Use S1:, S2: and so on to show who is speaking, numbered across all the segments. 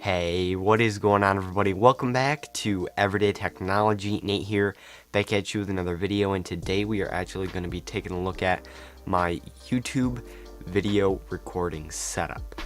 S1: Hey, what is going on, everybody? Welcome back to Everyday Technology. Nate here, back at you with another video, and today we are actually going to be taking a look at my YouTube video recording setup.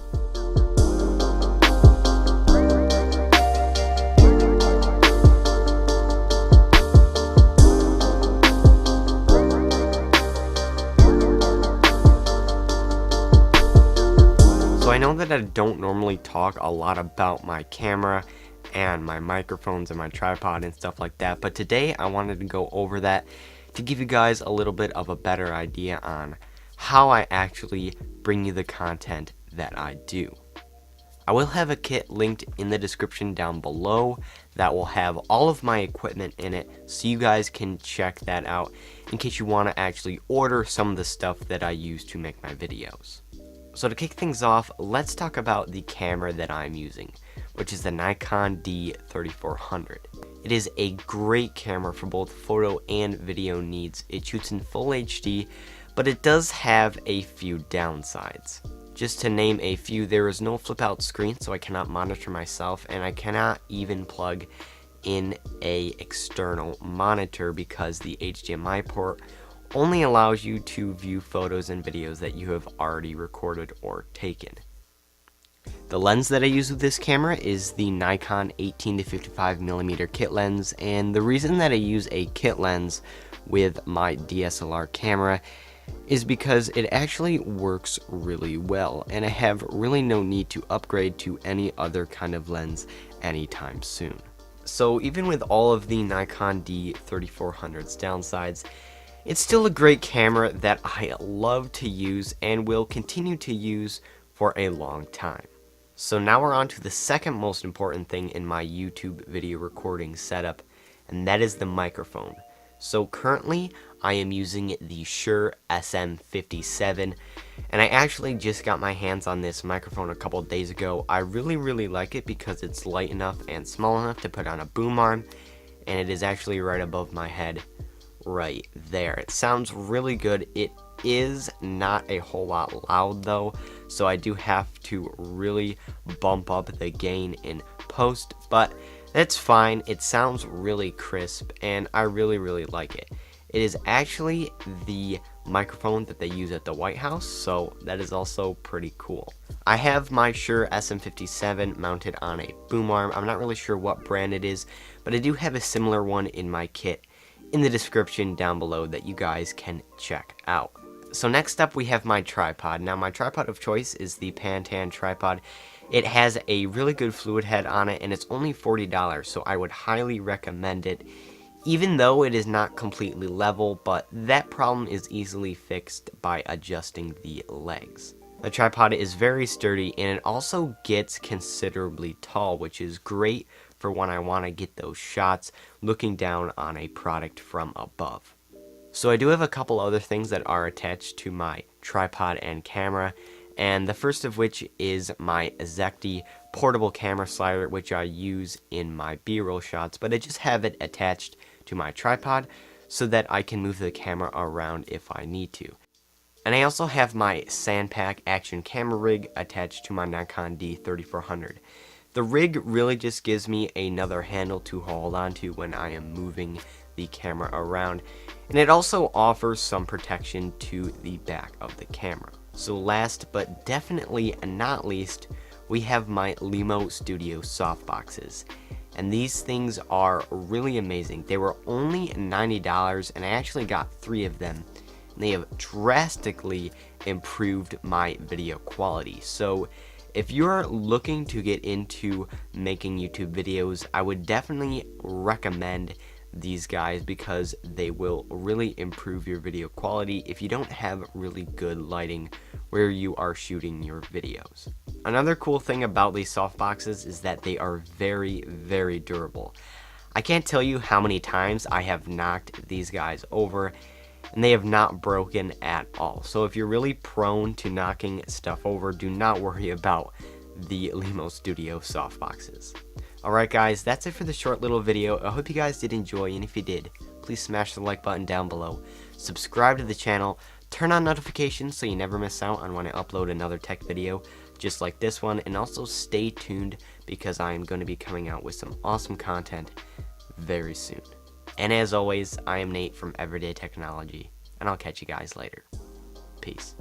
S1: So I know that I don't normally talk a lot about my camera and my microphones and my tripod and stuff like that, but today I wanted to go over that to give you guys a little bit of a better idea on how I actually bring you the content that I do. I will have a kit linked in the description down below that will have all of my equipment in it, so you guys can check that out in case you want to actually order some of the stuff that I use to make my videos. So to kick things off, let's talk about the camera that I'm using, which is the Nikon D3400. It is a great camera for both photo and video needs. It shoots in full HD, but it does have a few downsides. Just to name a few, there is no flip out screen, so I cannot monitor myself, and I cannot even plug in a external monitor because the HDMI port only allows you to view photos and videos that you have already recorded or taken. The lens that I use with this camera is the Nikon 18-55mm kit lens, and the reason that I use a kit lens with my DSLR camera is because it actually works really well, and I have really no need to upgrade to any other kind of lens anytime soon. So even with all of the Nikon D3400's downsides, it's still a great camera that I love to use and will continue to use for a long time. So now we're on to the second most important thing in my YouTube video recording setup, and that is the microphone. So currently I am using the Shure SM57, and I actually just got my hands on this microphone a couple days ago. I really like it because it's light enough and small enough to put on a boom arm, and it is actually right above my head right there. It sounds really good. It is not a whole lot loud though, so I do have to really bump up the gain in post, but that's fine. It sounds really crisp and I really like it. It is actually the microphone that they use at the White House, so that is also pretty cool. I have my Shure SM57 mounted on a boom arm. I'm not really sure what brand it is, but I do have a similar one in my kit in the description down below that you guys can check out. So next up we have my tripod. Now my tripod of choice is the Pantan tripod. It has a really good fluid head on it and it's only $40, so I would highly recommend it, even though it is not completely level, but that problem is easily fixed by adjusting the legs. The tripod is very sturdy and it also gets considerably tall, which is great for when I want to get those shots looking down on a product from above. So I do have a couple other things that are attached to my tripod and camera, and the first of which is my Zekti portable camera slider, which I use in my B-roll shots, but I just have it attached to my tripod so that I can move the camera around if I need to. And I also have my Sandpack action camera rig attached to my Nikon D3400. The rig really just gives me another handle to hold onto when I am moving the camera around, and it also offers some protection to the back of the camera. So last but definitely not least, we have my Limo Studio softboxes, and these things are really amazing. They were only $90 and I actually got 3 of them. They have drastically improved my video quality. So if you're looking to get into making YouTube videos, I would definitely recommend these guys because they will really improve your video quality if you don't have really good lighting where you are shooting your videos. Another cool thing about these softboxes is that they are very durable. I can't tell you how many times I have knocked these guys over and they have not broken at all. So if you're really prone to knocking stuff over, do not worry about the Limo Studio softboxes. Alright guys, that's it for the short little video. I hope you guys did enjoy, and if you did, please smash the like button down below. Subscribe to the channel, turn on notifications so you never miss out on when I upload another tech video. just like this one, and also stay tuned because I am going to be coming out with some awesome content very soon. And as always, I am Nate from Everyday Technology, and I'll catch you guys later. Peace.